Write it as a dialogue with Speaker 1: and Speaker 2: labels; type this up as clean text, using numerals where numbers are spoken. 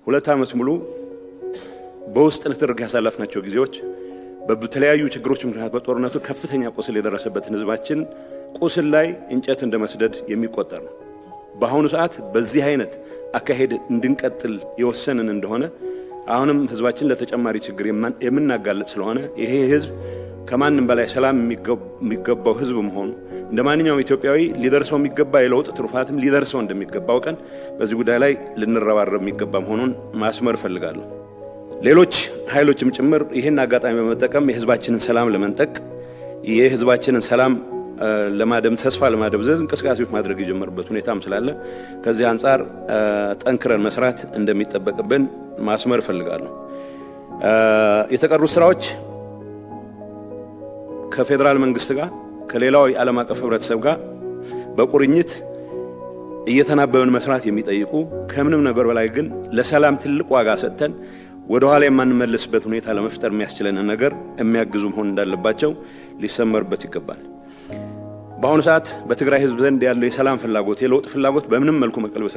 Speaker 1: 2 ዓመት ሙሉ በውስጥ ንትርክ ያሳለፍናቸው ጊዜዎች በተለያዩ ችግሮች ምክንያት በጦርነቱ ከፍተኛ ቁስል የደረሰበትን ህዝባችን ቁስል ላይ እንጨት እንደመስደድ የሚቆጠር ነው። በአሁኑ ሰዓት በዚህ አይነት አካሄድ እንድንቀጥል የወሰንን እንደሆነ አሁንም ህዝባችን ለተጨማሪ ችግር የምናጋለጥ ስለሆነ ይሄ ህዝብ ከማንም በላይ ሰላም የሚገባው ህዝብ መሆኑ እንደማንኛውም ኢትዮጵያዊ ሊደርሰው የሚገባ የለውጥ ትሩፋትም ሊደርሰው እንደሚገባው ቀን በዚህ ጉዳይ ላይ ልንረባረብ የሚገባ መሆኑን ማስመር ፈልጋለሁ። ሌሎች ኃይሎችም ጭምር ይሄን አጋጣሚ በመጠቀም የህዝባችንን ሰላም ለመንጠቅ የህዝባችንን ሰላም ተስፋ ለማደብዘዝ እንቅስቃሴዎች ማድረግ የጀመሩበት ሁኔታም ስላለ ከዚህ አንፃር ጠንክረን መስራት እንደሚጠበቅብን ማስመር ፈልጋለሁ። የተቀሩት ስራዎች ከፌደራል መንግስት ጋር ከሌላው የዓለም አቀፍ ህብረተሰብ ጋር በቁርኝት እየተናበበን መስራት የሚጠይቁ ከምንም ነገር በላይ ግን ለሰላም ትልቅ ዋጋ ሰጥተን ወደ ኋላ የማንመለስበት ሁኔታ ለመፍጠር የሚያስችለን ነገር የሚያግዙ መሆን እንዳለባቸው ሊሰመርበት ይገባል። በአሁኑ ሰዓት በትግራይ ህዝብ ዘንድ ያለው የሰላም ፍላጎት የለውጥ ፍላጎት በምንም መልኩ መቀልበስ